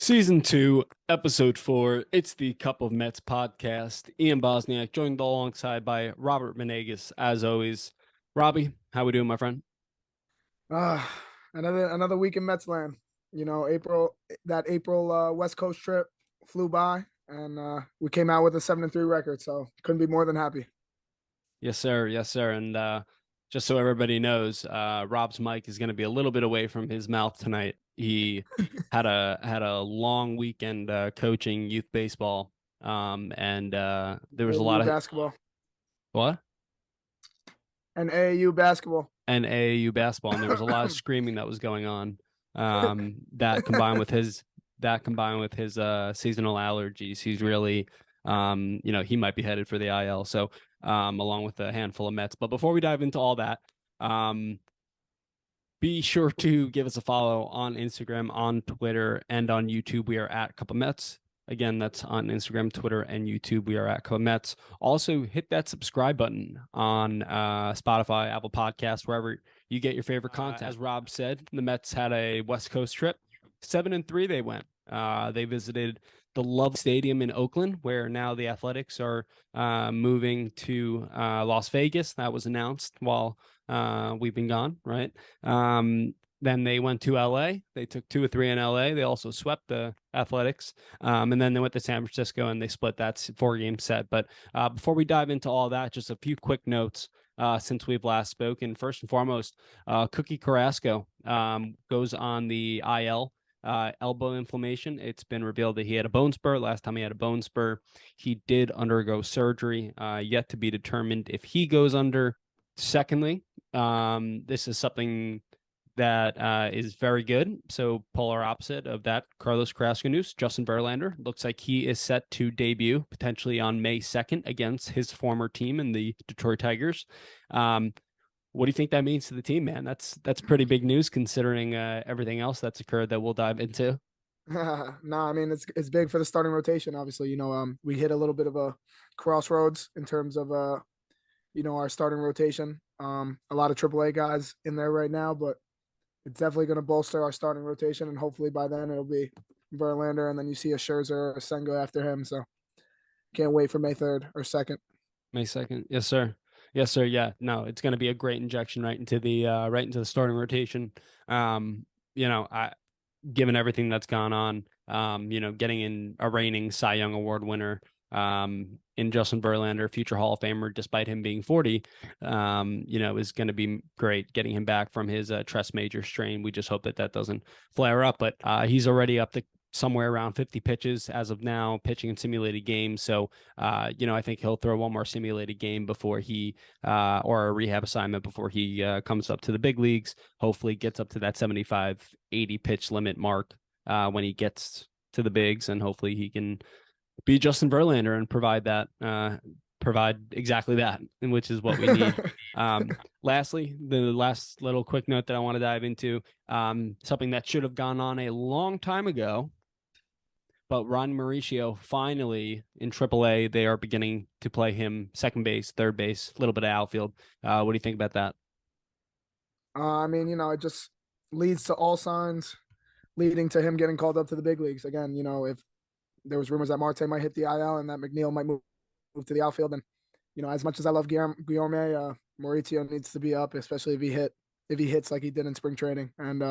Season 2, Episode 4. It's the Cup of Mets podcast. Ian Bosniak, joined alongside by Robert Menegas, as always. Robbie, how we doing, my friend? Uh, another week in Mets land. April West Coast trip flew by, and we came out with a 7-3 record. So couldn't be more than happy. Yes, sir. Yes, sir. And just so everybody knows, Rob's mic is going to be a little bit away from his mouth tonight. He had a long weekend coaching youth baseball, and there was a lot AAU of basketball what? and AAU basketball. And AAU basketball, and there was a lot of screaming that was going on. That combined with his seasonal allergies, he's really he might be headed for the IL. So along with a handful of Mets. But before we dive into all that, be sure to give us a follow on Instagram, on Twitter, and on YouTube. We are at Cup of Mets. Again, that's on Instagram, Twitter, and YouTube. We are at Cup of Mets. Also, hit that subscribe button on Spotify, Apple Podcasts, wherever you get your favorite content. As Rob said, the Mets had a West Coast trip. 7-3 they went. They visited the Love Stadium in Oakland, where now the Athletics are moving to Las Vegas. That was announced while we've been gone, right? Then they went to LA. They took 2 or 3 in LA. They also swept the Athletics. And then they went to San Francisco and they split that 4-game set. But before we dive into all that, just a few quick notes since we've last spoken. First and foremost, Cookie Carrasco goes on the IL. Elbow inflammation. It's been revealed that he had a bone spur. Last time he had a bone spur, he did undergo surgery. Yet to be determined if he goes under. Secondly, this is something that is very good. So polar opposite of that, Carlos Carrasco news. Justin Verlander looks like he is set to debut potentially on May 2nd against his former team in the Detroit Tigers. What do you think that means to the team, man? That's pretty big news considering everything else that's occurred that we'll dive into. No, I mean it's big for the starting rotation. Obviously, we hit a little bit of a crossroads in terms of our starting rotation. A lot of AAA guys in there right now, but it's definitely going to bolster our starting rotation, and hopefully by then it'll be Verlander, and then you see a Scherzer or a Senga after him. So can't wait for May 3rd or 2nd. May 2nd. Yes, sir. Yes, sir. Yeah. No, it's going to be a great injection right into the starting rotation. I given everything that's gone on, getting in a reigning Cy Young Award winner, in Justin Verlander, future Hall of Famer, despite him being 40, is going to be great getting him back from his Tress Major strain. We just hope that doesn't flare up, but he's already up to somewhere around 50 pitches as of now, pitching in simulated games. So, I think he'll throw one more simulated game before or a rehab assignment before he comes up to the big leagues. Hopefully gets up to that 75, 80 pitch limit mark when he gets to the bigs, and hopefully he can be Justin Verlander and provide exactly that, which is what we need. Lastly, the last little quick note that I want to dive into, something that should have gone on a long time ago, but Ron Mauricio finally in AAA, they are beginning to play him second base, third base, a little bit of outfield. What do you think about that? I mean, it just leads to all signs leading to him getting called up to the big leagues again. If there was rumors that Marte might hit the IL and that McNeil might move to the outfield, and as much as I love Guillaume, Mauricio needs to be up, especially if he hits like he did in spring training. And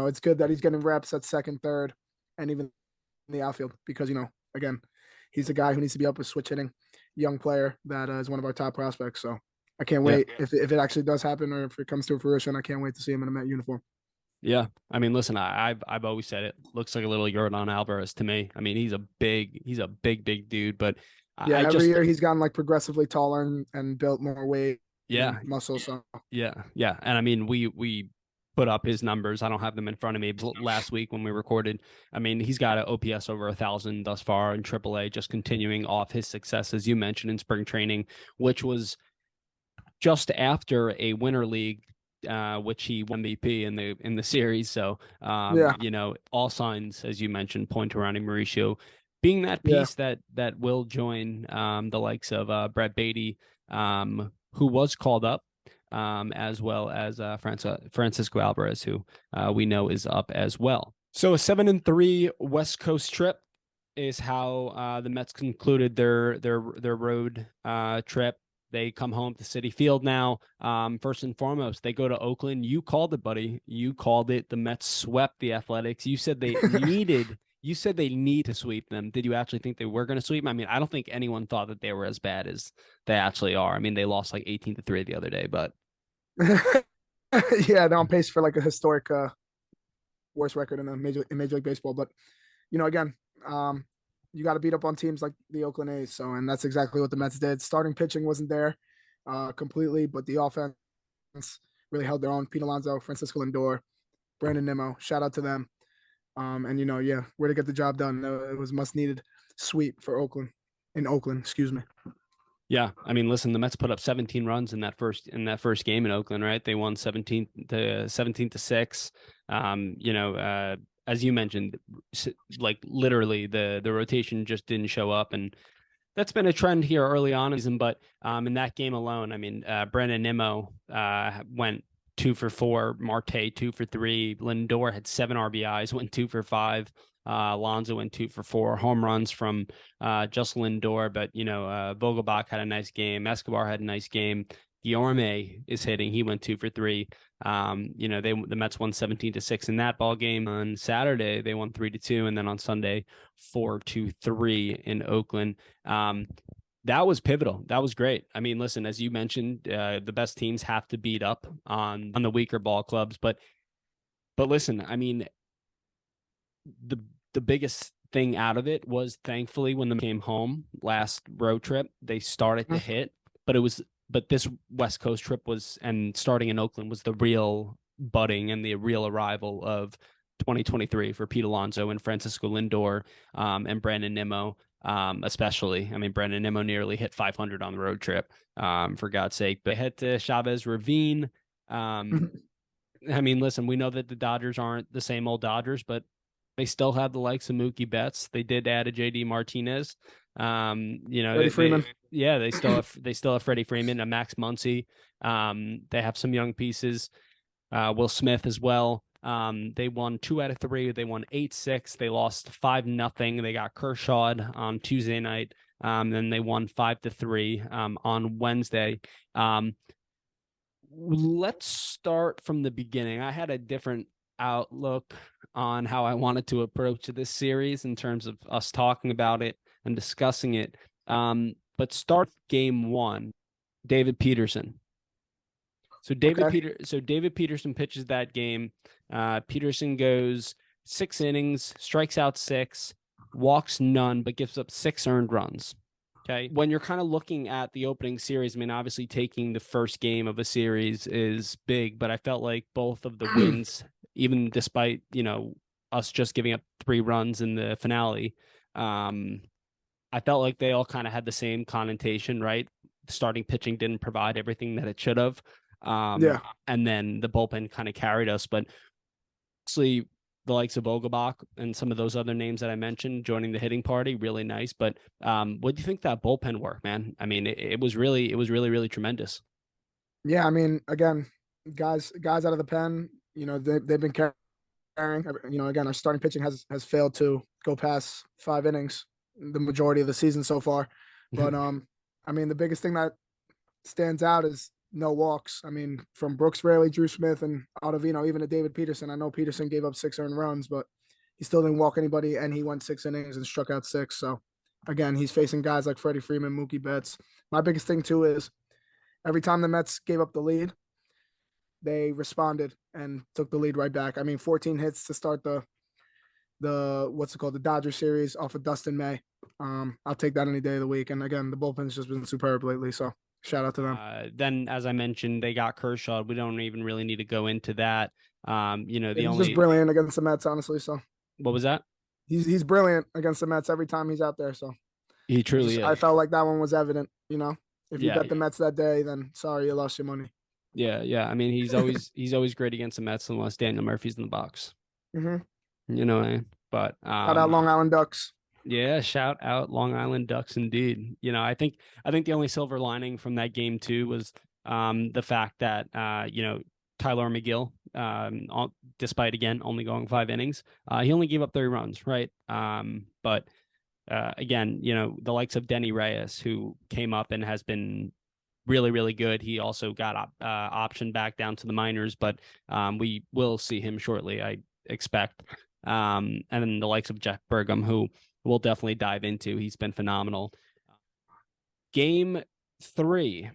it's good that he's getting reps at second, third, and even in the outfield because again, he's a guy who needs to be up with switch hitting, young player that is one of our top prospects. So I can't wait if it actually does happen or if it comes to fruition. I can't wait to see him in a Met uniform. Yeah, I mean, listen, I've always said it looks like a little Yordan Alvarez to me. I mean, he's a big dude, but Yeah, I every just year he's gotten like progressively taller and built more weight yeah, and muscle. So yeah, and I mean, we put up his numbers. I don't have them in front of me. But last week when we recorded, I mean, he's got an OPS over 1,000 thus far in AAA, just continuing off his success, as you mentioned, in spring training, which was just after a winter league, which he won MVP in the series. So, yeah, all signs, as you mentioned, point to Ronnie Mauricio being that yeah, piece that will join the likes of Brett Beatty, who was called up, as well as Francisco Alvarez, who we know is up as well. So a 7-3 West Coast trip is how the Mets concluded their road trip. They come home to Citi Field now. First and foremost, they go to Oakland. You called it, buddy. You called it. The Mets swept the Athletics. You said they needed. You said they need to sweep them. Did you actually think they were going to sweep them? I mean, I don't think anyone thought that they were as bad as they actually are. I mean, they lost like 18-3 the other day, but Yeah, they're on pace for like a historic worst record in the Major League Baseball. But again, um, you got to beat up on teams like the Oakland A's. So, and that's exactly what the Mets did. Starting pitching wasn't there completely, but the offense really held their own. Pete Alonso, Francisco Lindor, Brandon Nimmo. Shout out to them. And yeah, way to get the job done. It was much needed sweep for Oakland in Oakland. Excuse me. yeah, I mean, listen, the Mets put up 17 runs in that first game in Oakland, right? They won 17-6. As you mentioned, like literally the rotation just didn't show up, and that's been a trend here early on in the season. But in that game alone, I mean, Brandon Nimmo went 2 for 4, Marte 2 for 3, Lindor had 7 RBIs, went 2 for 5. Alonso went 2 for 4 home runs from just Lindor, but Vogelbach had a nice game. Escobar had a nice game. Guillorme is hitting. He went 2 for 3. The Mets won 17-6 in that ball game. On Saturday, they won 3-2, and then on Sunday, 4-3 in Oakland. That was pivotal. That was great. I mean, listen, as you mentioned, the best teams have to beat up on the weaker ball clubs, but listen, I mean, the biggest thing out of it was thankfully when they came home last road trip, they started to hit, but this West Coast trip was, and starting in Oakland was the real budding and the real arrival of 2023 for Pete Alonso and Francisco Lindor and Brandon Nimmo. Especially, I mean, Brandon Nimmo nearly hit 500 on the road trip, for God's sake. But hit Chavez Ravine. I mean, listen, we know that the Dodgers aren't the same old Dodgers, but they still have the likes of Mookie Betts. They did add a JD Martinez. Freddie Freeman. They still have Freddie Freeman, a Max Muncy. They have some young pieces. Will Smith as well. They won 2 out of 3. They won 8-6. They lost 5-0. They got Kershaw on Tuesday night. Then they won 5-3 on Wednesday. Let's start from the beginning. I had a different outlook on how I wanted to approach this series in terms of us talking about it and discussing it. But start game 1, David Peterson. So David Peterson pitches that game. Peterson goes 6 innings, strikes out 6, walks none, but gives up 6 earned runs. Okay. When you're kind of looking at the opening series, I mean, obviously taking the first game of a series is big, but I felt like both of the wins, even despite, us just giving up 3 runs in the finale, I felt like they all kind of had the same connotation, right? Starting pitching didn't provide everything that it should have. And then the bullpen kind of carried us, but obviously the likes of Vogelbach and some of those other names that I mentioned joining the hitting party, really nice. But what do you think that bullpen work, man? I mean, it was really, really tremendous. Yeah, I mean, again, guys out of the pen, they've been carrying. Again, our starting pitching has failed to go past 5 innings the majority of the season so far. But I mean, the biggest thing that stands out is no walks. I mean, from Brooks Raley, Drew Smith, and Ottavino, even to David Peterson. I know Peterson gave up 6 earned runs, but he still didn't walk anybody, and he went 6 innings and struck out 6. So, again, he's facing guys like Freddie Freeman, Mookie Betts. My biggest thing, too, is every time the Mets gave up the lead, they responded and took the lead right back. I mean, 14 hits to start the the Dodger series off of Dustin May. I'll take that any day of the week. And again, the bullpen's just been superb lately. So shout out to them. Then, as I mentioned, they got Kershaw. We don't even really need to go into that. He's just brilliant against the Mets, honestly. So what was that? He's brilliant against the Mets every time he's out there. So he truly is. I felt like that one was evident. If you bet the Mets that day, then sorry, you lost your money. Yeah. I mean, he's always great against the Mets unless Daniel Murphy's in the box. Mm-hmm. But shout out Long Island Ducks. Yeah, shout out Long Island Ducks indeed. I think the only silver lining from that game too was the fact that Tyler McGill despite, again, only going 5 innings. He only gave up 30 runs, right? But again, the likes of Denny Reyes, who came up and has been really, really good. He also got optioned back down to the minors, but we will see him shortly, I expect. And then the likes of Jeff Burgum, who we'll definitely dive into. He's been phenomenal. Game 3.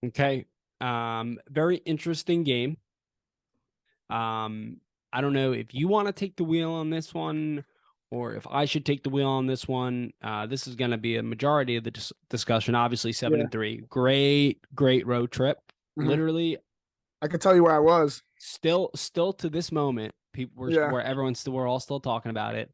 Okay. Very interesting game. I don't know if you want to take the wheel on this one or if I should take the wheel on this one. This is going to be a majority of the discussion. Obviously, 7-3. Great road trip. Mm-hmm. Literally, I can tell you where I was. Still to this moment, people we're all still talking about it.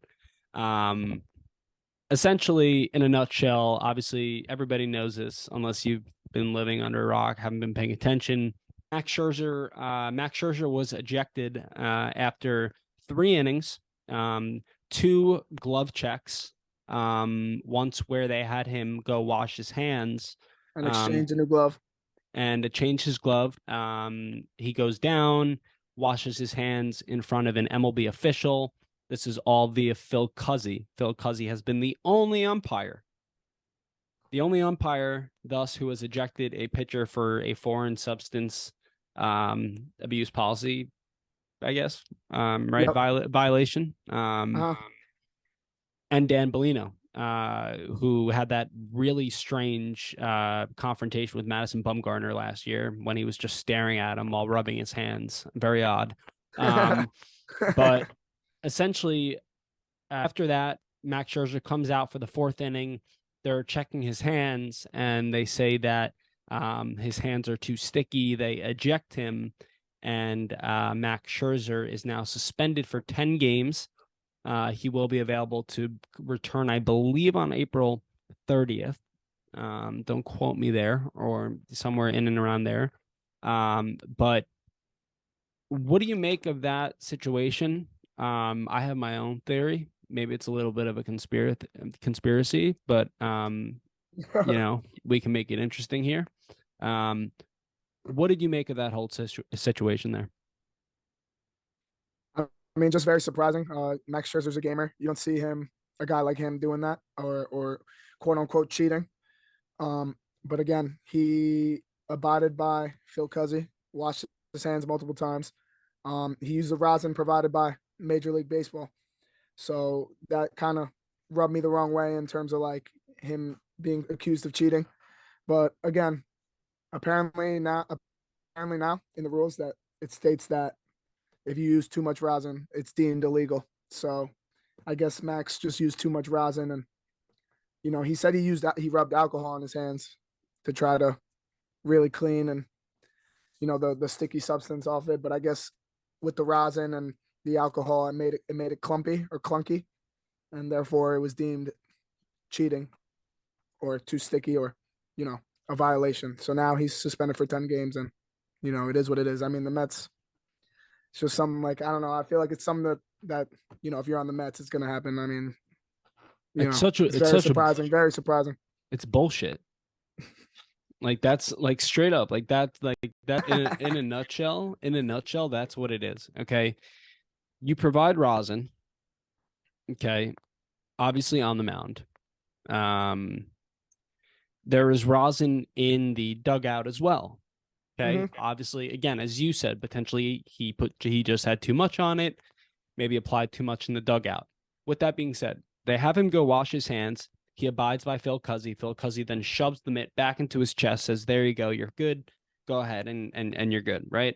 Essentially, in a nutshell, obviously everybody knows this unless you've been living under a rock, haven't been paying attention. Max Scherzer was ejected after 3 innings, 2 glove checks, once where they had him go wash his hands and exchange a new glove. And to change his glove. He goes down, washes his hands in front of an MLB official. This is all via Phil Cuzzi. Phil Cuzzi has been the only umpire, thus, who has ejected a pitcher for a foreign substance abuse policy, I guess, right? Yep. Violation. And Dan Bellino, who had that really strange confrontation with Madison Bumgarner last year when he was just staring at him while rubbing his hands. Very odd. But essentially, after that, Max Scherzer comes out for the 4th inning. They're checking his hands, and they say that his hands are too sticky. They eject him, and Max Scherzer is now suspended for 10 games. He will be available to return, I believe, on April 30th. Don't quote me there, or somewhere in and around there. But what do you make of that situation? I have my own theory. Maybe it's a little bit of a conspiracy, but we can make it interesting here. What did you make of that whole situation there? I mean, just very surprising. Max Scherzer's a gamer. You don't see a guy like him doing that or quote unquote cheating. But again, he abided by Phil Cuzzi, washed his hands multiple times. He used the rosin provided by Major League Baseball. So that kind of rubbed me the wrong way in terms of like him being accused of cheating. But again, apparently now in the rules that it states that if you use too much rosin, it's deemed illegal. So I guess Max just used too much rosin, and he said he rubbed alcohol on his hands to try to really clean and the sticky substance off it. But I guess with the rosin and the alcohol, it made it clumpy or clunky, and therefore it was deemed cheating or too sticky or a violation. So now he's suspended for 10 games, and it is what it is. I mean, the Mets, it's just something like, I don't know, I feel like it's something that if you're on the Mets, it's going to happen. I mean, it's very surprising. It's bullshit. Like, that's like straight up, like that in a nutshell, that's what it is. Okay. You provide rosin. Okay. Obviously on the mound. There is rosin in the dugout as well. Okay. Mm-hmm. Obviously, again, as you said, potentially he just had too much on it, maybe applied too much in the dugout. With that being said, they have him go wash his hands. He abides by Phil Cuzzi. Phil Cuzzi then shoves the mitt back into his chest, says, "There you go, you're good. Go ahead and you're good," right?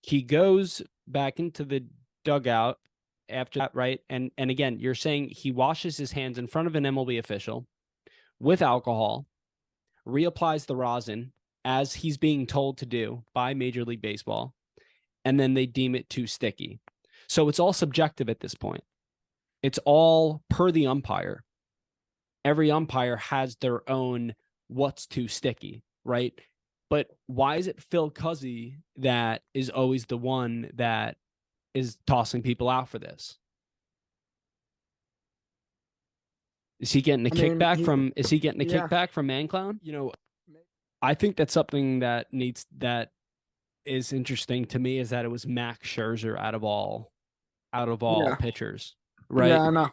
He goes back into the dugout after that, right? And again, you're saying he washes his hands in front of an MLB official with alcohol, reapplies the rosin as he's being told to do by Major League Baseball, and then they deem it too sticky. So it's all subjective at this point. It's all per the umpire. Every umpire has their own what's too sticky, right? But why is it Phil Cuzzi that is always the one that is tossing people out for this? Is he getting a kickback from Man Clown? I think that's something that is interesting to me is that it was Max Scherzer out of all Yeah, pitchers, yeah, right? I know.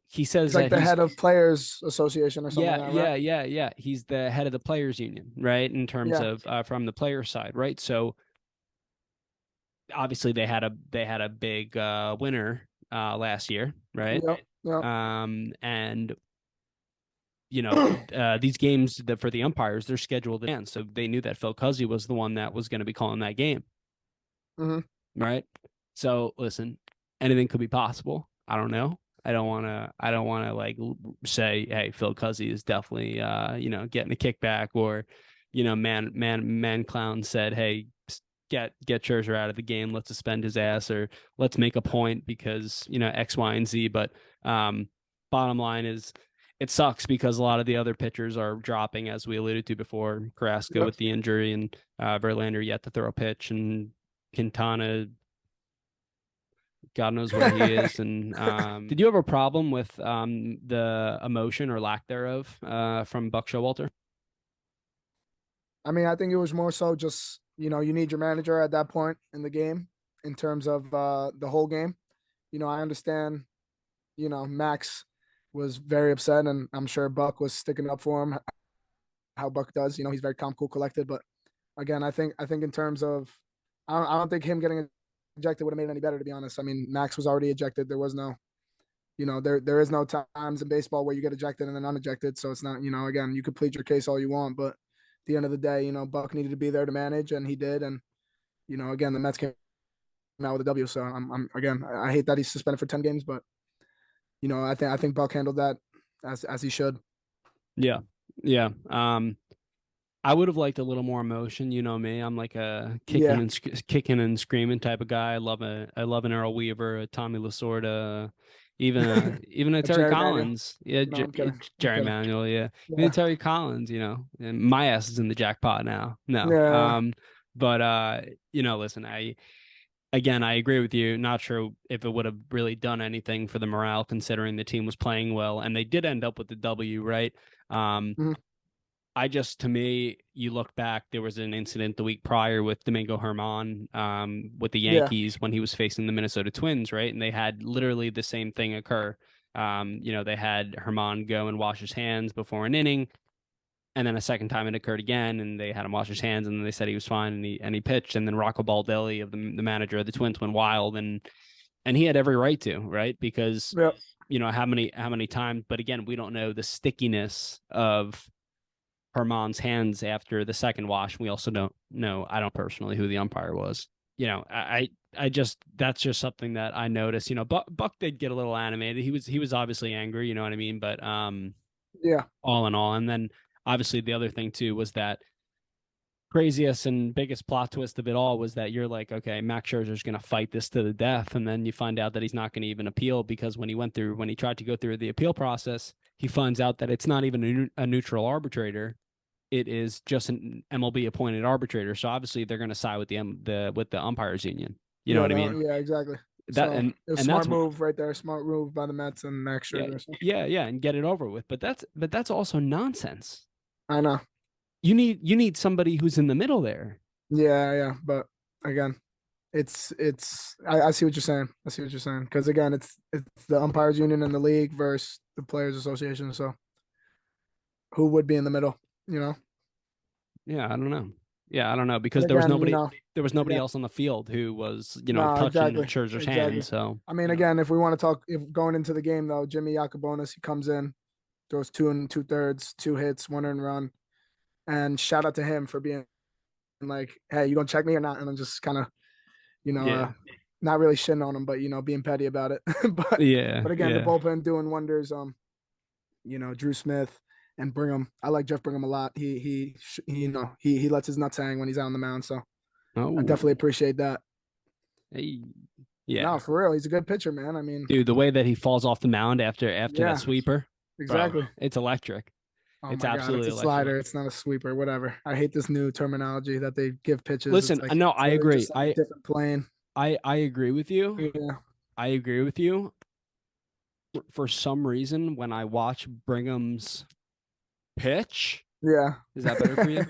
He says He's like that the head of Players Association or something like that, right? yeah. He's the head of the players union, right? In terms Yeah, of from the player side, right? So obviously they had a big winner last year, right? yep, yep, And these games that for the umpires they're scheduled in, so they knew that Phil Cuzzy was the one that was going to be calling that game, hmm right? So listen, anything could be possible. I don't know. I don't want to like say, hey, Phil Cuzzy is definitely getting a kickback, or man clown said, hey, get Scherzer out of the game, let's suspend his ass, or let's make a point because X, Y, and Z. But bottom line is, it sucks because a lot of the other pitchers are dropping, as we alluded to before. Carrasco yep. with the injury, and Verlander yet to throw a pitch, and Quintana, God knows where he is. And did you have a problem with the emotion or lack thereof from Buck Showalter? I mean, I think it was more so just you need your manager at that point in the game in terms of the whole game. I understand. Max was very upset, and I'm sure Buck was sticking up for him. How Buck does, he's very calm, cool, collected. But again, I think in terms of, I don't think him getting ejected would have made it any better. To be honest, I mean, Max was already ejected. There was no, there is no times in baseball where you get ejected and then unejected. So it's not, again, you could plead your case all you want, but at the end of the day, Buck needed to be there to manage, and he did. And again, the Mets came out with a W. So I'm again, I hate that he's suspended for 10 games, but I think Buck handled that as he should. Yeah, yeah. I would have liked a little more emotion. You know me, I'm like a Yeah, kicking and screaming type of guy. I love an Earl Weaver, a Tommy Lasorda, even a Terry Jerry Manuel. Collins. Yeah, No, I'm kidding. I'm Jerry kidding. Manuel. Yeah, even Yeah, Terry Collins. And my ass is in the jackpot now. No, yeah, but listen, I agree with you. Not sure if it would have really done anything for the morale, considering the team was playing well, and they did end up with the W, right? Um, mhm. to me, you look back, there was an incident the week prior with Domingo Herman with the Yeah, Yankees when he was facing the Minnesota Twins, right? And they had literally the same thing occur. They had Herman go and wash his hands before an inning, and then a second time it occurred again, and they had him wash his hands, and then they said he was fine, and he pitched, and then Rocco Baldelli of the manager of the Twins went wild, and he had every right to, right? Because yeah, how many times, but again, we don't know the stickiness of Herman's hands after the second wash. We also don't know, I don't personally, who the umpire was. I just, that's just something that I noticed. Buck did get a little animated. He was obviously angry, you know what I mean? But yeah, all in all, and then obviously the other thing too was that craziest and biggest plot twist of it all was that you're like, okay, Max Scherzer's going to fight this to the death, and then you find out that he's not going to even appeal, because when he tried to go through the appeal process, he finds out that it's not even a neutral arbitrator. It is just an MLB appointed arbitrator. So obviously they're going to side with the umpires union. You know yeah, what I mean? yeah, exactly. That So it was a and that's smart move right there. Smart move by the Mets and Max yeah, Scherzer. So. yeah, and get it over with. But that's also nonsense. I know. You need somebody who's in the middle there. Yeah, yeah, but again, it's. I see what you're saying. I see what you're saying because again, it's the umpires union and the league versus the players association. So who would be in the middle? You know. Yeah, I don't know. Yeah, I don't know, But because there was again, nobody again, else on the field who was, no, touching exactly, Scherzer's hand. exactly. So, I mean, again, if we want to talk, if going into the game though, Jimmy Yacobonis, he comes in, throws 2 2/3, 2 hits, 1 earned run, and shout out to him for being like, "Hey, you gonna check me or not?" And then just kind of, you know, yeah, not really shitting on him, but being petty about it. but yeah, but again, the yeah. bullpen doing wonders. Drew Smith and Brigham. I like Jeff Brigham a lot. He lets his nuts hang when he's out on the mound. So I Oh, definitely appreciate that. hey, yeah. No, for real, he's a good pitcher, man. I mean, Dude, the way that he falls off the mound after that yeah, sweeper, bro, exactly. it's electric. Oh It's my God, it's absolutely a electric. slider. It's not a sweeper. Whatever. I hate this new terminology that they give pitches. It's Listen, like no, it's I literally agree. just like a different plane. I agree with you. Yeah. I agree with you. For some reason, when I watch Brigham's pitch, Yeah. Is that better for you?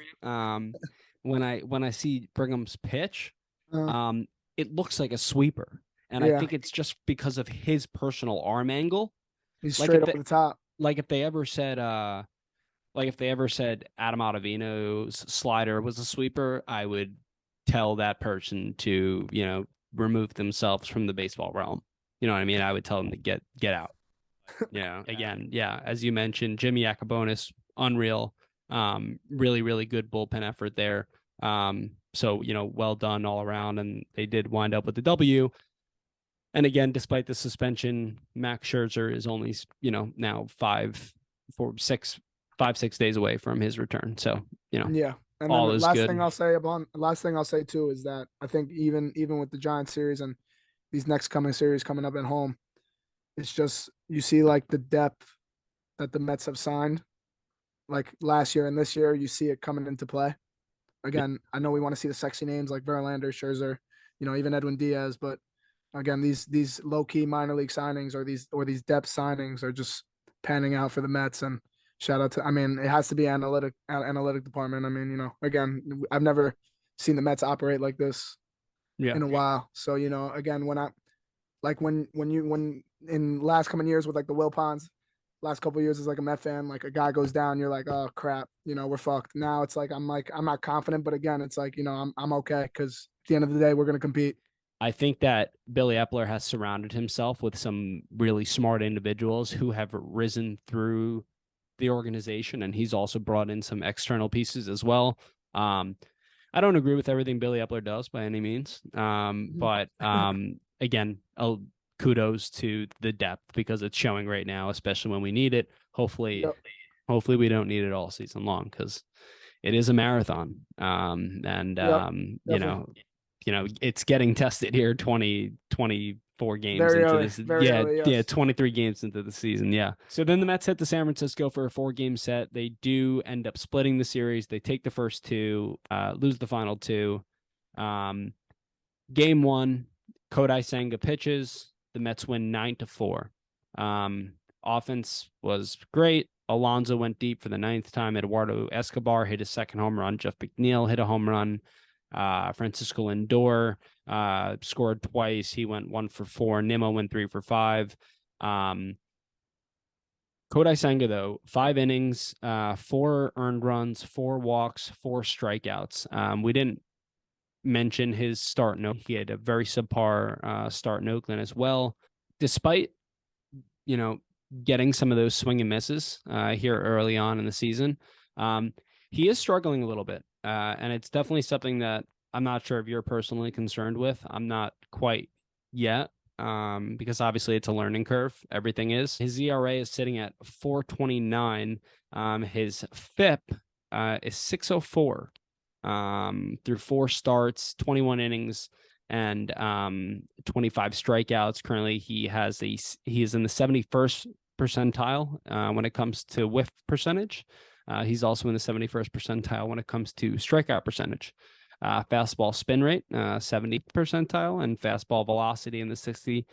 When I see Brigham's pitch, Uh, um, it looks like a sweeper, and I yeah. think it's just because of his personal arm angle. He's Like straight if over the the top. like if they ever said Adam Ottavino's slider was a sweeper, I would tell that person to, remove themselves from the baseball realm. You know what I mean? I would tell them to get out. Again, yeah, as you mentioned, Jimmy Yacobonis, unreal. Really, really good bullpen effort there. So, well done all around, and they did wind up with the W. And again, despite the suspension, Max Scherzer is only, now 5, 6 days away from his return. So, Yeah. And then all the is good. last thing I'll say too is that I think even with the Giants series and these next coming series coming up at home, it's just you see like the depth that the Mets have signed like last year and this year, you see it coming into play. Again, I know we want to see the sexy names like Verlander, Scherzer, even Edwin Diaz, but again, these low key minor league signings or these depth signings are just panning out for the Mets. And shout out to, I mean, it has to be analytic department. I mean, again, I've never seen the Mets operate like this Yeah. in a while. So again, when I like when in last coming years with like the Wilpons, last couple of years as like a Met fan, like a guy goes down, you're like, oh crap, we're fucked. Now it's like I'm not confident, but again, it's like I'm okay because at the end of the day, we're gonna compete. I think that Billy Epler has surrounded himself with some really smart individuals who have risen through the organization, and he's also brought in some external pieces as well. Um, I don't agree with everything Billy Epler does by any means, but again, kudos to the depth because it's showing right now, especially when we need it. Hopefully, Yep, hopefully we don't need it all season long because it is a marathon. And yep, you definitely. know, it's getting tested here 24 games Very into early, this. very early, Yeah, yes. 23 games into the season. Yeah. So then the Mets head to San Francisco for a 4-game set. They do end up splitting the series. They take the first two, lose the final two. Um, game one, Kodai Senga pitches. The Mets win 9-4. Offense was great. Alonso went deep for the ninth time. Eduardo Escobar hit his second home run. Jeff McNeil hit a home run. Francisco Lindor scored twice. He went 1 for 4. Nimmo went 3 for 5. Kodai Senga, though, 5 innings, 4 earned runs, 4 walks, 4 strikeouts. We didn't mention his start note. He had a very subpar start in Oakland as well. Despite, you know, getting some of those swing and misses here early on in the season, he is struggling a little bit. And it's definitely something that I'm not sure if you're personally concerned with. I'm not quite yet. Because obviously it's a learning curve. Everything is. His ERA is sitting at 4.29. His FIP is 6.04. Through 4 starts, 21 innings, and 25 strikeouts. Currently, he is in the 71st percentile when it comes to whiff percentage. He's also in the 71st percentile when it comes to strikeout percentage. Fastball spin rate, 70th percentile, and fastball velocity in the 67th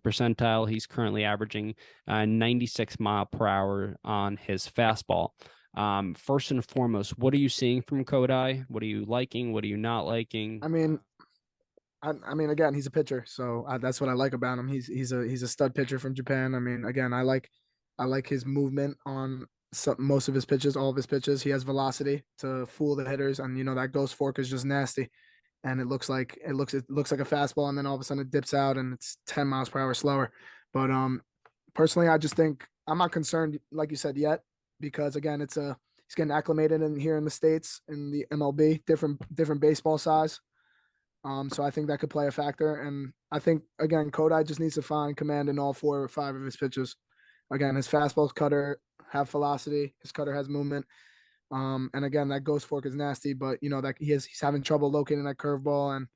percentile. He's currently averaging 96 mile per hour on his fastball. First and foremost, what are you seeing from Kodai? What are you liking? What are you not liking? I mean, I mean, again, he's a pitcher, so that's what I like about him. He's a stud pitcher from Japan. I mean, again, I like his movement on most of his pitches, all of his pitches. He has velocity to fool the hitters, and that ghost fork is just nasty. And it looks like a fastball, and then all of a sudden it dips out, and it's 10 miles per hour slower. But personally, I just think I'm not concerned, like you said, yet, because again, he's getting acclimated in here in the States in the MLB, different baseball size. So I think that could play a factor. And I think again, Kodai just needs to find command in all 4 or 5 of his pitches. Again, his fastball cutter have velocity, his cutter has movement. And again, that ghost fork is nasty, but that he's having trouble locating that curveball. And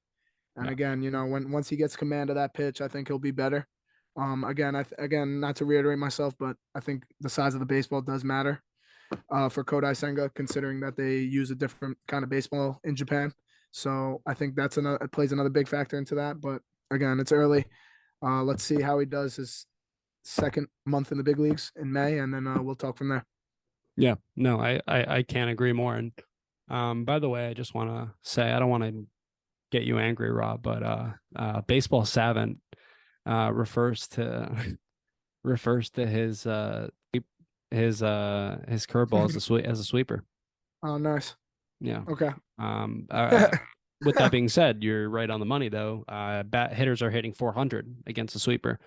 Yeah. again, once he gets command of that pitch, I think he'll be better. Again, not to reiterate myself, but I think the size of the baseball does matter for Kodai Senga, considering that they use a different kind of baseball in Japan. So I think it plays another big factor into that. But again, it's early. Let's see how he does his second month in the big leagues in May, and then we'll talk from there. Yeah, no, I can't agree more. And by the way, I just want to say I don't want to get you angry, Rob, but baseball savant refers to refers to his curveball as as a sweeper. Oh, nice. Yeah. Okay. Um, uh, with that being said, you're right on the money though. Bat hitters are hitting 400 against a sweeper.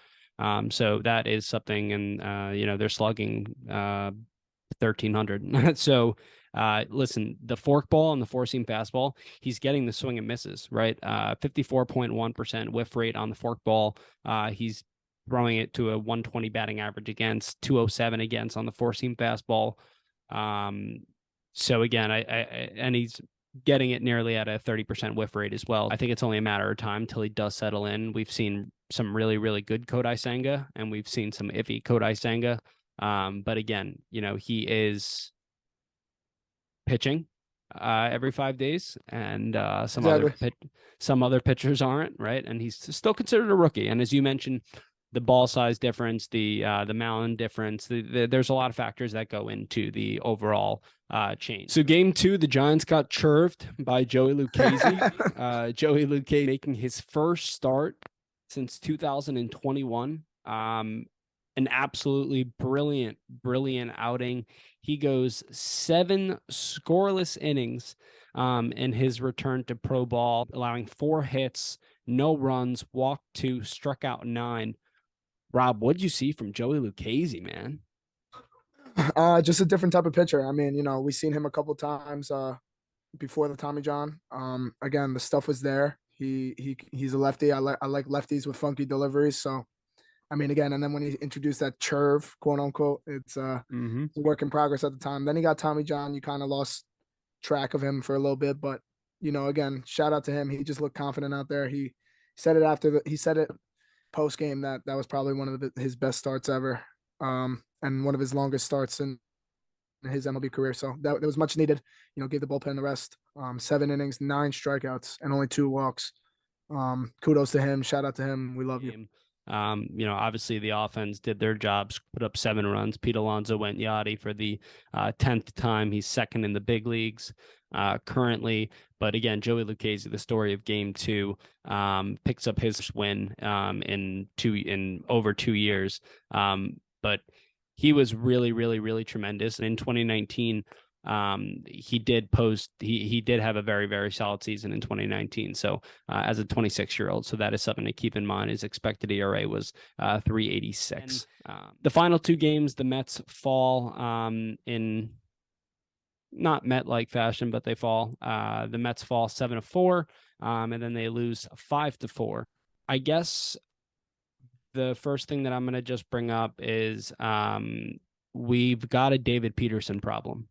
So that is something, and they're slugging 1300. So listen, the forkball and the four seam fastball, he's getting the swing and misses, right? 54.1% whiff rate on the forkball. He's throwing it to a 120 batting average against, 207 against on the four seam fastball. So again, and he's getting it nearly at a 30% whiff rate as well. I think it's only a matter of time till he does settle in. We've seen some really, really good Kodai Senga, and we've seen some iffy Kodai Senga. But again, he is pitching every 5 days, and Exactly. some other pitchers aren't, right? And he's still considered a rookie. And as you mentioned, the ball size difference, the mound difference, there's a lot of factors that go into the overall change. So game 2, the Giants got chirved by Joey Lucchesi. Joey Lucchesi making his first start since 2021. An absolutely brilliant outing. He goes 7 scoreless innings in his return to pro ball, allowing 4 hits, no runs, walked 2, struck out 9. Rob, what'd you see from Joey Lucchesi, man? Just a different type of pitcher. I mean, we've seen him a couple times before the Tommy John. Again, the stuff was there. He's a lefty. I like lefties with funky deliveries. So I mean, again, and then when he introduced that curve, quote unquote, it's a work in progress at the time. Then he got Tommy John. You kind of lost track of him for a little bit, but again, shout out to him. He just looked confident out there. He said it he said it post game that was probably one of his best starts ever, and one of his longest starts in his MLB career. So that was much needed. Give the bullpen the rest. 7 innings, 9 strikeouts, and only 2 walks. Kudos to him. Shout out to him. We love you. Obviously the offense did their jobs, put up 7 runs. Pete Alonso went yachty for the 10th time. He's second in the big leagues currently. But again, Joey Lucchesi, the story of game 2, picks up his win in over 2 years. But he was really, really, really tremendous. And in 2019, he did have a very, very solid season in 2019. So as a 26-year-old, so that is something to keep in mind. His expected ERA was 3.86. The final 2 games, the Mets fall in not Met-like fashion, but they fall. The Mets fall 7-4, and then they lose 5-4. I guess the first thing that I'm going to just bring up is we've got a David Peterson problem.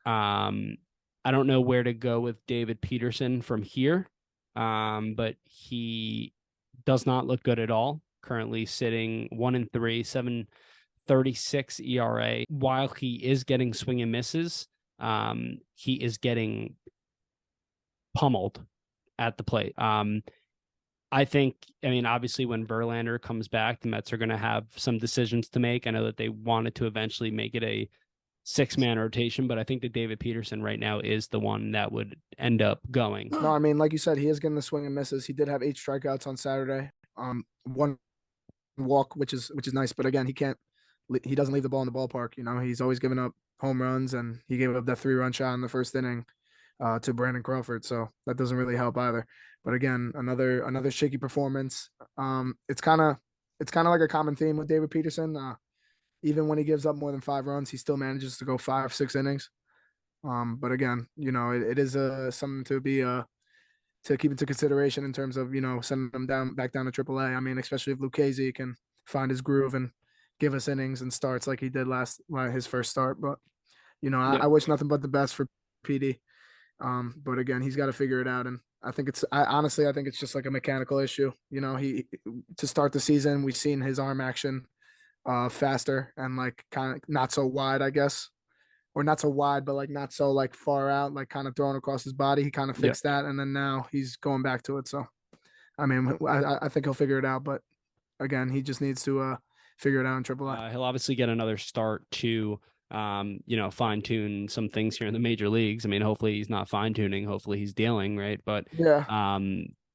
I don't know where to go with David Peterson from here, but he does not look good at all. Currently sitting 1-3, 7.36 ERA. While he is getting swing and misses, he is getting pummeled at the plate. I mean, obviously, when Verlander comes back, the Mets are going to have some decisions to make. I know that they wanted to eventually make it a 6-man rotation, but I think that David Peterson right now is the one that would end up going. No, I mean, like you said, he is getting the swing and misses. He did have 8 strikeouts on Saturday. 1 walk, which is nice, but again, he doesn't leave the ball in the ballpark. He's always giving up home runs, and he gave up that 3-run shot in the first inning to Brandon Crawford, so that doesn't really help either. But again, another shaky performance. It's kind of like a common theme with David Peterson. Even when he gives up more than 5 runs, he still manages to go 5-6 innings. But again, it is something to be to keep into consideration in terms of sending them back down to AAA. I mean, especially if Lucchesi can find his groove and give us innings and starts like he did his first start. But I wish nothing but the best for PD. But again, he's got to figure it out, and I think honestly I think it's just like a mechanical issue. He to start the season, we've seen his arm action faster and like kind of not so wide, I guess, or not so wide, but like not so like far out, like kind of thrown across his body. He kind of fixed that, and then now he's going back to it. So, I mean, I think he'll figure it out, but again, he just needs to figure it out in AAA. He'll obviously get another start to fine tune some things here in the major leagues. I mean, hopefully he's not fine tuning. Hopefully he's dealing, right? But Yeah.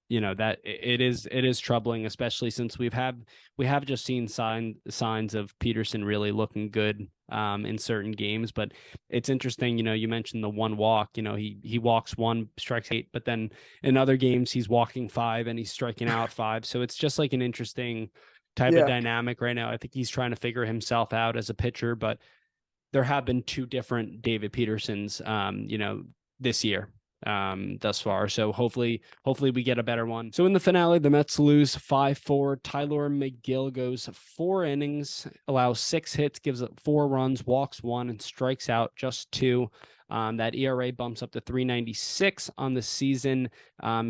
that it is troubling, especially since we have just seen signs of Peterson really looking good in certain games. But it's interesting, you mentioned the one walk. He walks one, strikes 8, but then in other games he's walking 5 and he's striking out 5. So it's just like an interesting type of Yeah. dynamic right now. I think he's trying to figure himself out as a pitcher, but there have been 2 different David Petersons, this year thus far. So hopefully we get a better one. So in the finale, the Mets lose 5-4. Tyler McGill goes 4 innings, allows 6 hits, gives up 4 runs, walks 1, and strikes out just 2. That ERA bumps up to 3.96 on the season.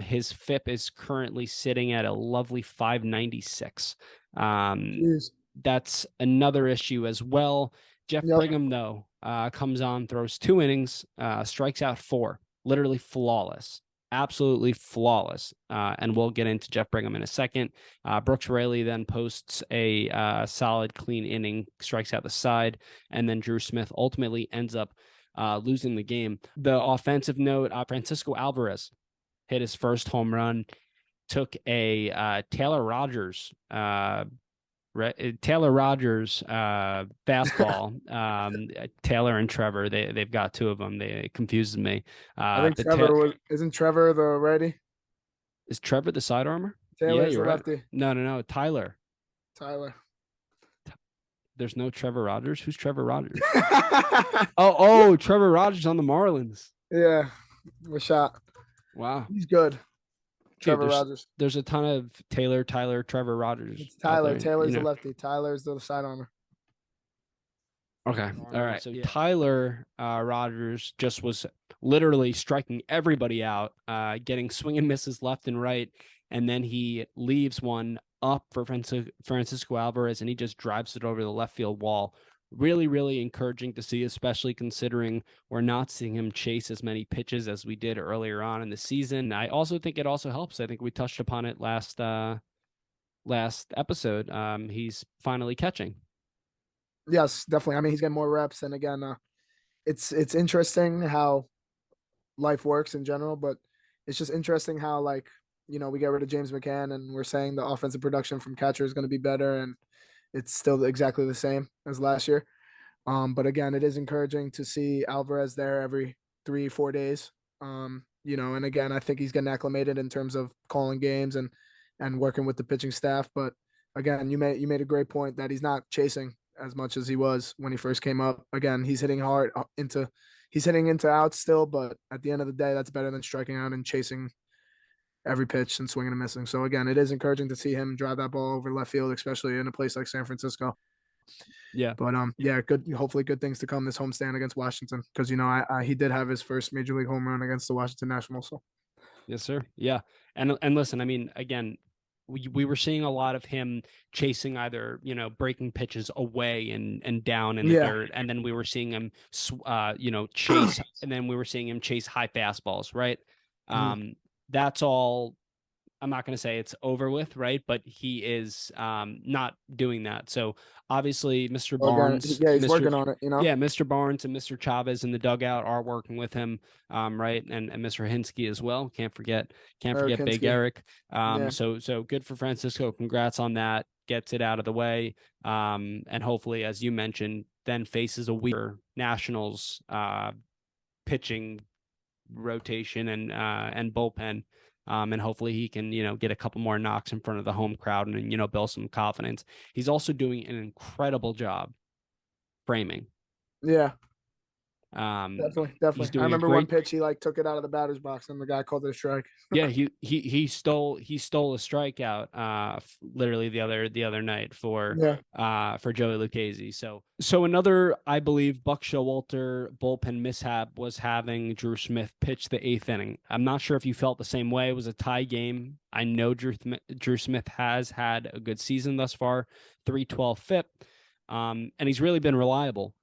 His FIP is currently sitting at a lovely 5.96. Jeez. That's another issue as well. Jeff Yep. Brigham, though, comes on, throws 2 innings, strikes out 4, literally flawless, absolutely flawless. And we'll get into Jeff Brigham in a second. Brooks Raley then posts a solid, clean inning, strikes out the side, and then Drew Smith ultimately ends up losing the game. The offensive note, Francisco Alvarez hit his first home run, took a Taylor Rogers fastball. Taylor and Trevor, they've got 2 of them. It confuses me. I think isn't Trevor the righty? Is Trevor the side armor? Yeah, Taylor's you're the right. lefty. No. Tyler. Tyler. There's no Trevor Rogers. Who's Trevor Rogers? oh, Trevor Rogers on the Marlins. Yeah. A shot. Wow. He's good. Dude, Trevor Rogers. There's a ton of Tyler, Trevor Rogers. It's Tyler. There, Taylor's the lefty. Tyler's the side armor. Okay. All right. So Tyler Rogers just was literally striking everybody out, getting swing and misses left and right. And then he leaves one up for Francisco Alvarez, and he just drives it over the left field wall. Really, really encouraging to see, especially considering we're not seeing him chase as many pitches as we did earlier on in the season. I also think it also helps. I think we touched upon it last episode. He's finally catching. Yes, definitely. I mean, he's getting more reps, and again, it's interesting how life works in general, but it's just interesting how we get rid of James McCann, and we're saying the offensive production from catcher is going to be better, and it's still exactly the same as last year. But again, it is encouraging to see Alvarez there every 3-4 days. And again, I think he's getting acclimated in terms of calling games and working with the pitching staff. But again, you made a great point that he's not chasing as much as he was when he first came up. Again, he's hitting hard he's hitting into outs still, but at the end of the day, that's better than striking out and chasing every pitch and swinging and missing. So again, it is encouraging to see him drive that ball over left field, especially in a place like San Francisco. Yeah. But good. Hopefully, good things to come this homestand against Washington, because he did have his first major league home run against the Washington Nationals. So. Yes, sir. Yeah, and listen, I mean, again, we were seeing a lot of him chasing either breaking pitches away and down in the dirt, and then we were seeing him chase, and then we were seeing him chase high fastballs, right? That's all. I'm not going to say it's over with, right? But he is not doing that. So obviously, Mr. Barnes, he's working on it. Yeah, Mr. Barnes and Mr. Chavez in the dugout are working with him, right? And Mr. Hinsky as well. Can't forget Big Eric. So good for Francisco. Congrats on that. Gets it out of the way, and hopefully, as you mentioned, then faces a weaker Nationals pitching rotation and bullpen. And hopefully he can, get a couple more knocks in front of the home crowd and, build some confidence. He's also doing an incredible job framing. Yeah. Definitely. I remember one pitch he took it out of the batter's box and the guy called it a strike. Yeah, he stole a strikeout literally the other night for Joey Lucchesi. So another, I believe, Buck Showalter bullpen mishap was having Drew Smith pitch the 8th inning. I'm not sure if you felt the same way. It was a tie game. I know Drew Smith has had a good season thus far, 3.12 FIP, and he's really been reliable.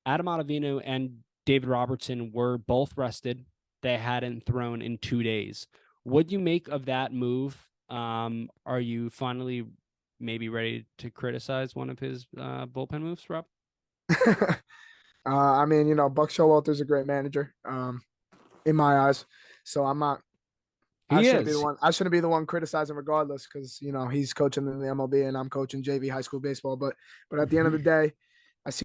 Adam Ottavino and David Robertson were both rested. They hadn't thrown in 2 days. What you make of that move? Are you finally maybe ready to criticize one of his bullpen moves, Rob? I mean, Buck Showalter's a great manager, in my eyes. So I'm not. I He shouldn't be the is. one. I shouldn't be the one criticizing regardless, because he's coaching in the MLB and I'm coaching JV high school baseball. But at the end of the day, I see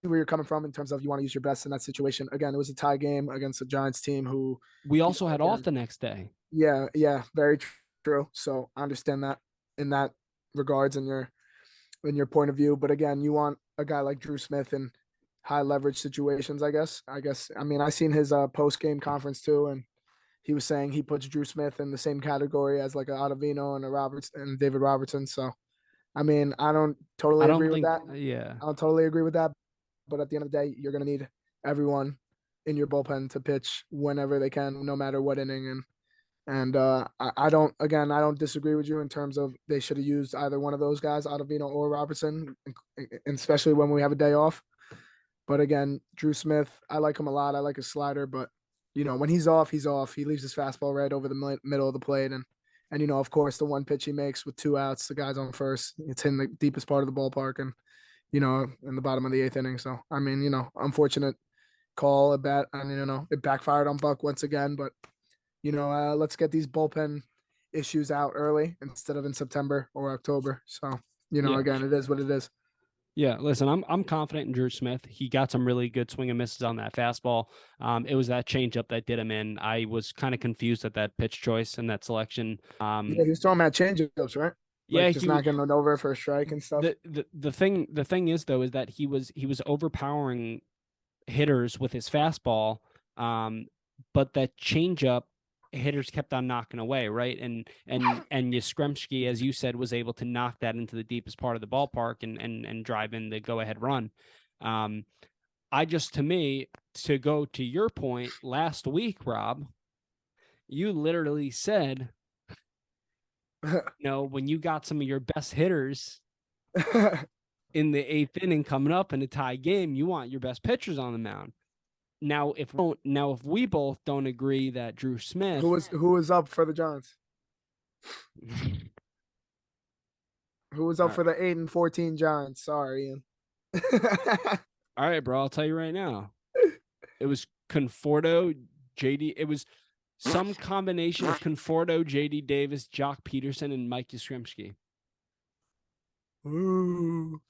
where you're coming from in terms of you want to use your best in that situation. Again, it was a tie game against a Giants team who, We also had off again, the next day. yeah, very true. So I understand that in that regards in your point of view. But again, you want a guy like Drew Smith in high leverage situations. I mean, I seen his post game conference too, and he was saying he puts Drew Smith in the same category as like a Ottavino and a Roberts and David Robertson. So I mean, I don't I totally don't agree with think, that. yeah. I don't totally agree with that. But at the end of the day, you're gonna need everyone in your bullpen to pitch whenever they can, no matter what inning. I don't, again, I don't disagree with you in terms of they should have used either one of those guys, Ottavino or Robertson, and especially when we have a day off. But again, Drew Smith, I like him a lot. I like his slider, but when he's off, he's off. He leaves his fastball right over the middle of the plate, and of course, the one pitch he makes with two outs, the guy's on first. It's in the deepest part of the ballpark, and in the bottom of the eighth inning. So I mean, unfortunate call at bat, and it backfired on Buck once again. But let's get these bullpen issues out early instead of in September or October. So Yeah. again, it is what it is. Yeah, listen, I'm confident in Drew Smith. He got some really good swing and misses on that fastball. It was that changeup that did him in. I was kind of confused at that pitch choice and that selection. Yeah, he was throwing at changeups, right? Yeah, Like just knocking it over for a strike and stuff. the thing is though is that he was overpowering hitters with his fastball, but that changeup hitters kept on knocking away, right? And Yastrzemski, as you said, was able to knock that into the deepest part of the ballpark and drive in the go ahead run. I just, to me, to go to your point last week, Rob, you literally said, when you got some of your best hitters in the eighth inning coming up in a tie game, you want your best pitchers on the mound. Now, if we both don't agree that Drew Smith, who was up for the Giants? Who was up all for the 8-14 Giants? Sorry, Ian. right, bro, I'll tell you right now, it was Conforto, JD. It was some combination of Conforto, JD Davis, Jock Peterson, and Mike Yastrzemski. Ooh.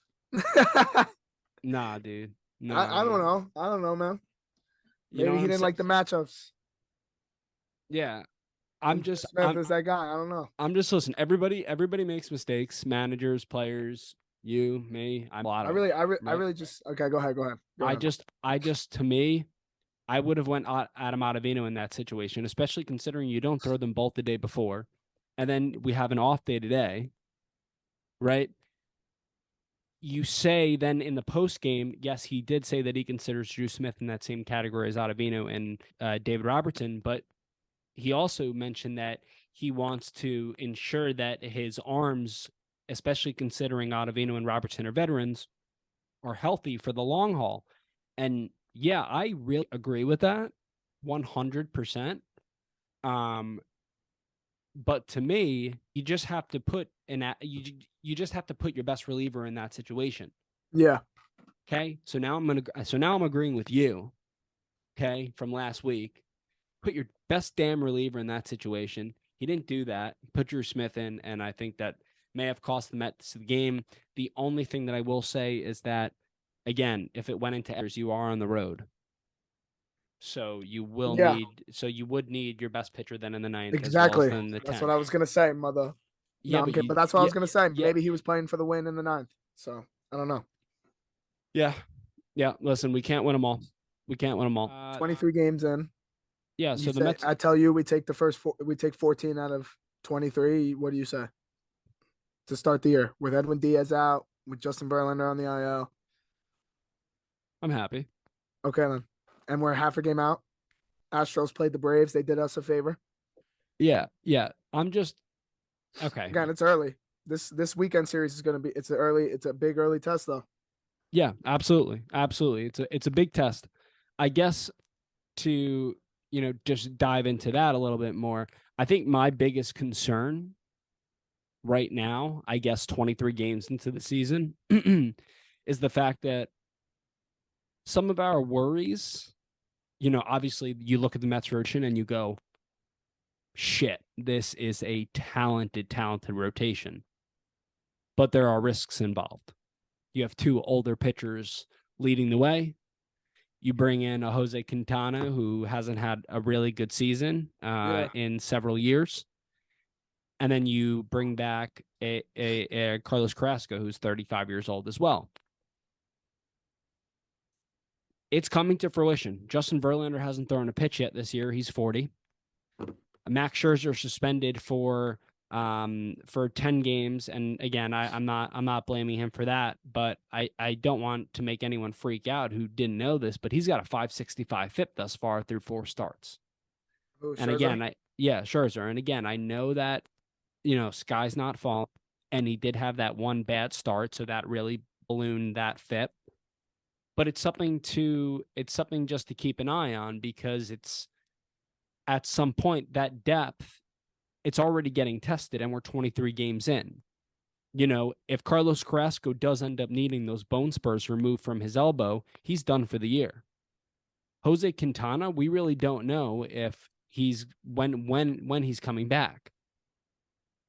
Nah, dude. I don't Nah. know. I don't know, man. You know Maybe what he I'm didn't saying? like the matchups. Yeah. And Smith is that guy. I don't know. I'm just listening. Everybody makes mistakes. Managers, players, you, me. I'm a lot of them. I Right? really just okay. Go ahead. Go ahead. Go ahead. I just, to me, I would have went Adam Ottavino in that situation, especially considering you don't throw them both the day before, and then we have an off day today, right? You say then in the post game, yes, he did say that he considers Drew Smith in that same category as Ottavino and David Robertson, but he also mentioned that he wants to ensure that his arms, especially considering Ottavino and Robertson are veterans, are healthy for the long haul. And yeah, I really agree with that 100%. But to me, you just have to put you just have to put your best reliever in that situation. Yeah. Okay? So now I'm agreeing with you, okay, from last week. Put your best damn reliever in that situation. He didn't do that. Put Drew Smith in, and I think that may have cost the Mets the game. The only thing that I will say is that, again, if it went into errors, you are on the road. So you Yeah. would need your best pitcher then in the ninth as well as Exactly. then the That's what 10th. I was gonna say, mother. No, Yeah, I'm but kidding. But that's what I was gonna say. yeah, Maybe he was playing for the win in the ninth. So I don't know. yeah, yeah. Listen, we can't win them all. We can't win them all. 23 games in. Yeah. You So the say Mets. I tell you we take the first we take 14 out of 23. What do you say to start the year with Edwin Diaz out, with Justin Verlander on the IL? I'm happy. Okay then. And we're half a game out. Astros played the Braves. They did us a favor. Yeah, yeah. I'm just okay. Again, it's early. This weekend series is gonna be it's a big early test though. Yeah, absolutely, absolutely. It's a big test. I guess to just dive into that a little bit more. I think my biggest concern right now, I guess 23 games into the season, is the fact that some of our worries, obviously you look at the Mets rotation and you go, shit, this is a talented rotation. But there are risks involved. You have two older pitchers leading the way. You bring in a Jose Quintana who hasn't had a really good season in several years. And then you bring back a Carlos Carrasco who's 35 years old as well. It's coming to fruition. Justin Verlander hasn't thrown a pitch yet this year. He's 40. Max Scherzer suspended for 10 games, and again, I'm not blaming him for that, but I don't want to make anyone freak out who didn't know this, but he's got a 565 FIP thus far through 4 starts. Ooh, And again, Scherzer, and again, I know that sky's not falling, and he did have that one bad start, so that really ballooned that FIP. But it's something just to keep an eye on, because it's at some point that depth, it's already getting tested, and we're 23 games in. If Carlos Carrasco does end up needing those bone spurs removed from his elbow, he's done for the year. Jose Quintana, we really don't know if he's when he's coming back.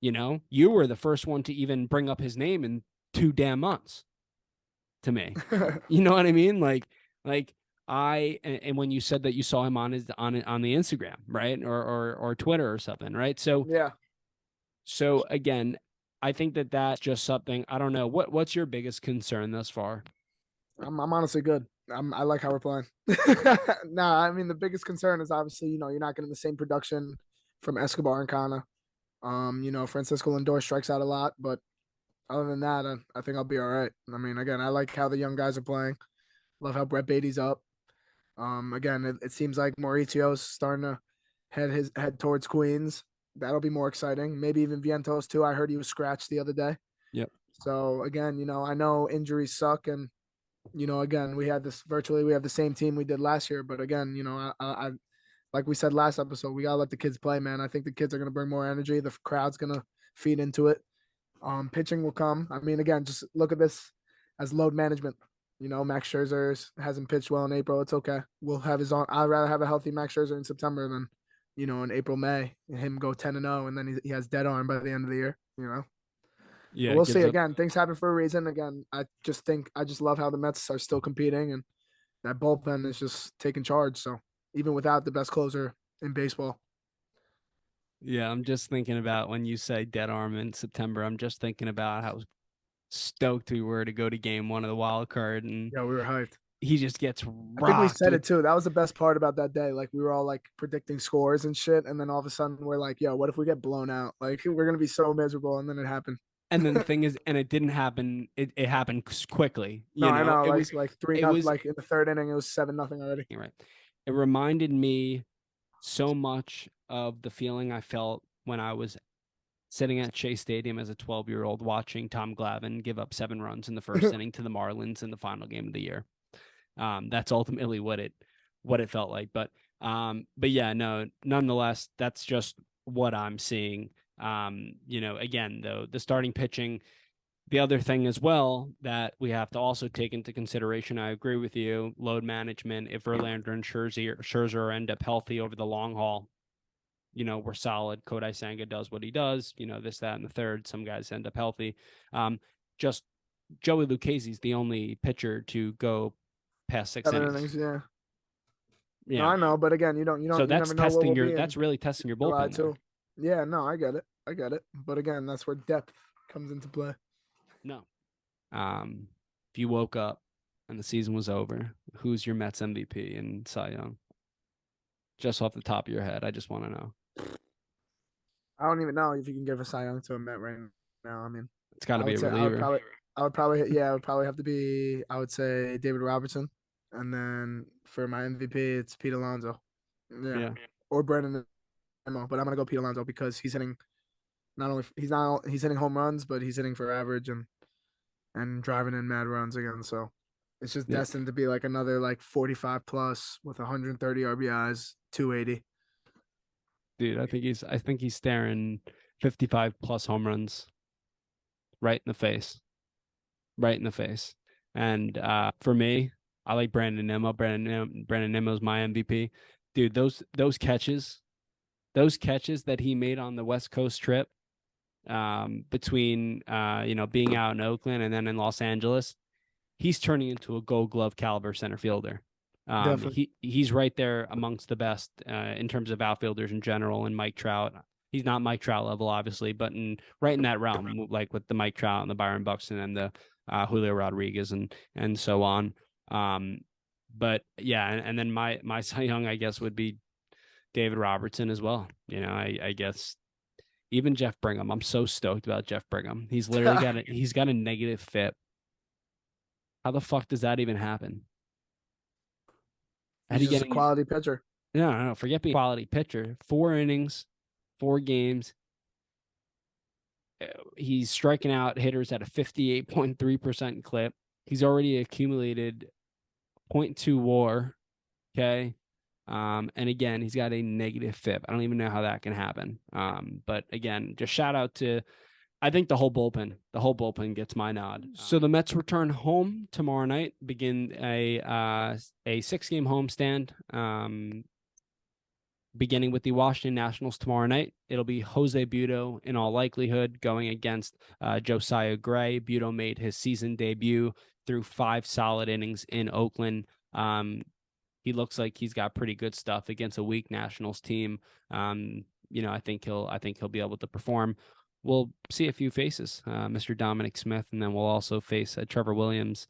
You were the first one to even bring up his name in 2 damn months to me. You know what I mean? Like and when you said that you saw him on the Instagram, right? Or Twitter or something, right? So yeah. So again, I think that's just something, I don't know. What's your biggest concern thus far? I'm honestly good. I like how we're playing. Nah, I mean the biggest concern is obviously, you're not getting the same production from Escobar and Kana. Francisco Lindor strikes out a lot, but other than that, I think I'll be all right. I mean, again, I like how the young guys are playing. Love how Brett Beatty's up. Again, it seems like Mauricio's starting to head towards Queens. That'll be more exciting. Maybe even Vientos too. I heard he was scratched the other day. Yep. So again, I know injuries suck, and again, we have the same team we did last year. But again, I like we said last episode, we gotta let the kids play, man. I think the kids are gonna bring more energy. The crowd's gonna feed into it. Pitching will come. I mean, again, just look at this as load management. Max Scherzer hasn't pitched well in April. It's okay. We'll have his own. I'd rather have a healthy Max Scherzer in September than, in April, May, and him go 10-0, and then he has dead arm by the end of the year. Yeah, But we'll see. Again, things happen for a reason. Again, I just love how the Mets are still competing, and that bullpen is just taking charge. So even without the best closer in baseball. Yeah, I'm just thinking about when you say dead arm in September, I'm just thinking about how stoked we were to go to game 1 of the wild card, and Yeah, we were hyped. he just gets I think we rocked said with, it too. That was the best part about that day. Like we were all like predicting scores and shit, and then all of a sudden we're like, "Yo, what if we get blown out? Like we're gonna be so miserable." And then it happened. and then the thing is, and it didn't happen. It happened quickly. No, I know. It Like was like 3 it nothing. was Like in the 3rd inning, it was 7-0 already. right. It reminded me so much of the feeling I felt when I was sitting at Shea Stadium as a 12-year-old watching Tom Glavine give up 7 runs in the first inning to the Marlins in the final game of the year. That's ultimately what it felt like. But yeah, no, nonetheless, that's just what I'm seeing. Again, though, the starting pitching, the other thing as well that we have to also take into consideration, I agree with you, load management. If Verlander and Scherzer end up healthy over the long haul, we're solid. Kodai Senga does what he does, this, that, and the third. Some guys end up healthy. Just Joey Lucchesi is the only pitcher to go past 6 7 innings. innings, yeah. Yeah. No, I know, but again, you So that's never know what testing we'll be that's really testing your July bullpen too. there. Yeah, no, I get it. But again, that's where depth comes into play. No. If you woke up and the season was over, who's your Mets MVP and Cy Young? Just off the top of your head, I just want to know. I don't even know if you can give a Cy Young to a Met right now. I mean, It's got to be a reliever. I would probably have to be. I would say David Robertson, and then for my MVP, it's Pete Alonso. Yeah. Or Brandon Nimmo, but I'm gonna go Pete Alonso because he's hitting. He's hitting home runs, but he's hitting for average and driving in mad runs again. So it's just destined to be like another like 45 plus with 130 RBIs, 280. Dude, I think he's staring 55 plus home runs right in the face. Right in the face. And for me, I like Brandon Nimmo. Brandon Nimmo's my MVP. Dude, those catches that he made on the West Coast trip, between being out in Oakland and then in Los Angeles, he's turning into a Gold Glove caliber center fielder. Definitely. He's right there amongst the best in terms of outfielders in general. And Mike Trout, he's not Mike Trout level, obviously, but right in that realm, like with the Mike Trout and the Byron Buxton and the Julio Rodriguez and so on. But yeah, and then my Cy Young, I guess, would be David Robertson as well. I guess even Jeff Brigham. I'm so stoked about Jeff Brigham. He's literally got a negative FIP. How the fuck does that even happen? How He's do you just get a quality pitcher. No, forget being a quality pitcher. 4 innings, 4 games. He's striking out hitters at a 58.3% clip. He's already accumulated 0.2 WAR. Okay. And again, he's got a negative FIP. I don't even know how that can happen. But again, just shout out to, I think the whole bullpen gets my nod. So the Mets return home tomorrow night, begin a 6-game homestand, beginning with the Washington Nationals tomorrow night. It'll be Jose Butto in all likelihood going against Josiah Gray. Butto made his season debut through 5 solid innings in Oakland. He looks like he's got pretty good stuff against a weak Nationals team. I think he'll be able to perform. We'll see a few faces, Mr. Dominic Smith, and then we'll also face Trevor Williams.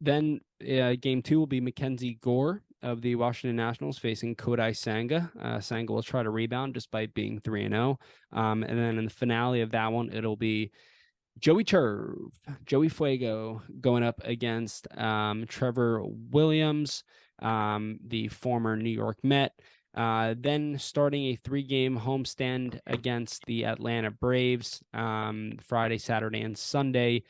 Then game 2 will be Mackenzie Gore of the Washington Nationals facing Kodai Senga. Senga will try to rebound despite being 3-0. And then in the finale of that one, it'll be Joey Fuego going up against Trevor Williams, the former New York Met. Then starting a 3-game homestand against the Atlanta Braves, Friday, Saturday, and Sunday.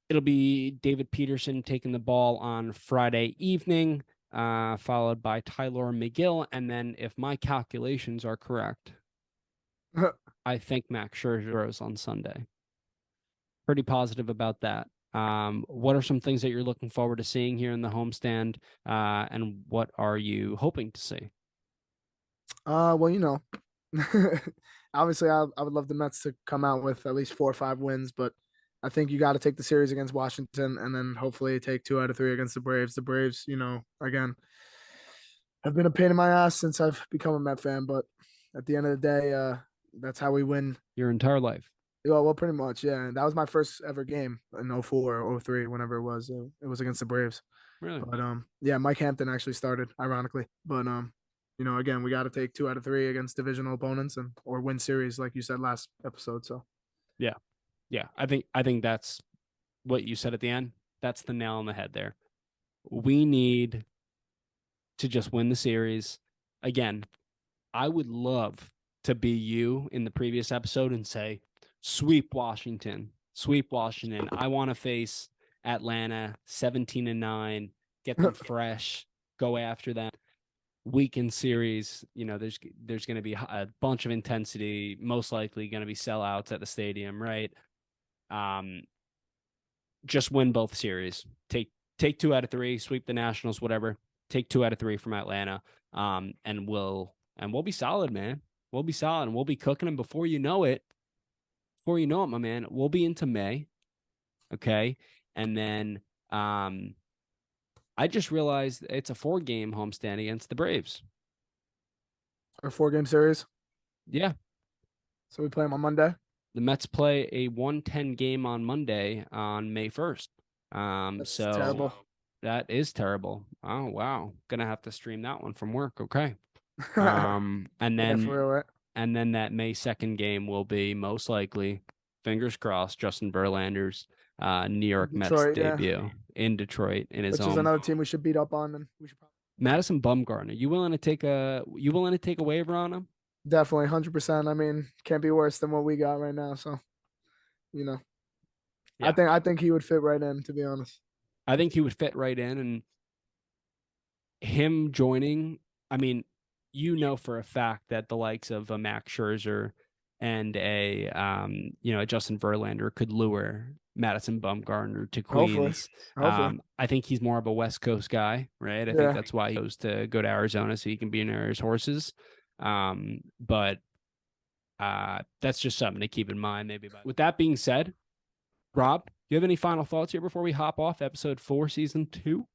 It'll be David Peterson taking the ball on Friday evening, followed by Tyler McGill. And then, if my calculations are correct, I think Max Scherzer is on Sunday. Pretty positive about that. What are some things that you're looking forward to seeing here in the homestand, and what are you hoping to see? Well, obviously, I would love the Mets to come out with at least 4 or 5 wins, but I think you got to take the series against Washington and then hopefully take 2 out of 3 against the Braves. The Braves, again, have been a pain in my ass since I've become a Met fan, but at the end of the day, that's how we win. Your entire life. Well, pretty much, yeah. That was my first ever game in 04 or 03, whenever it was. It was against the Braves. Really? But yeah, Mike Hampton actually started, ironically. But again, we got to take 2 out of 3 against divisional opponents or win series, like you said last episode. So Yeah. I think that's what you said at the end. That's the nail on the head there. We need to just win the series. Again, I would love to be you in the previous episode and say, sweep Washington. I want to face Atlanta 17-9, get them fresh, go after them. Weekend series, there's going to be a bunch of intensity, most likely going to be sellouts at the stadium, right? Just win both series. Take 2 out of 3, sweep the Nationals, whatever. Take 2 out of 3 from Atlanta, and we'll be solid, man. We'll be solid, and we'll be cooking them before you know it. Before you know it, my man, we'll be into May, okay? And then I just realized it's a 4-game homestand against the Braves. our 4-game series. Yeah. So we play them on Monday. The Mets play a 1:10 game on Monday on May 1st. That's terrible. That is terrible. Oh, wow. Gonna have to stream that one from work. Okay. And then Yeah, for real, right? and then that May 2nd game will be most likely, fingers crossed, Justin Verlander's New York Mets debut in Detroit in his Which home. is another team we should beat up on, and we should probably Madison Bumgarner. You willing to take a waiver on him? definitely 100%. I mean, can't be worse than what we got right now. So, yeah. I think he would fit right in, to be honest. I think he would fit right in, and him joining, I mean, for a fact that the likes of Max Scherzer, and a Justin Verlander could lure Madison Bumgarner to Hopefully, Queens. hopefully, I think he's more of a West Coast guy, right? I think yeah. that's why he goes to Arizona so he can be near his horses. But that's just something to keep in mind. Maybe. With that being said, Rob, do you have any final thoughts here before we hop off episode 4, season 2?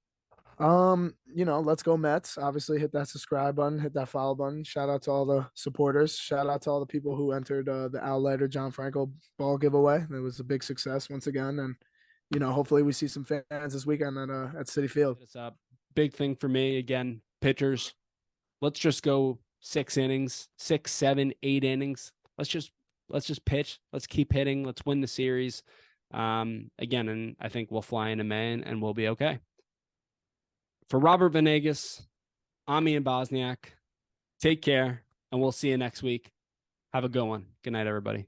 Let's go Mets. Obviously, hit that subscribe button, hit that follow button. Shout out to all the supporters. Shout out to all the people who entered the Outlighter John Franco ball giveaway. It was a big success once again, and hopefully we see some fans this weekend at City Field. It's a big thing for me. Again, pitchers. Let's just go 6 innings, 6, 7, 8 innings. Let's just pitch. Let's keep hitting. Let's win the series. Again, and I think we'll fly into May and we'll be okay. For Robert Venegas, I'm Ian Bosniak. Take care, and we'll see you next week. Have a good one. Good night, everybody.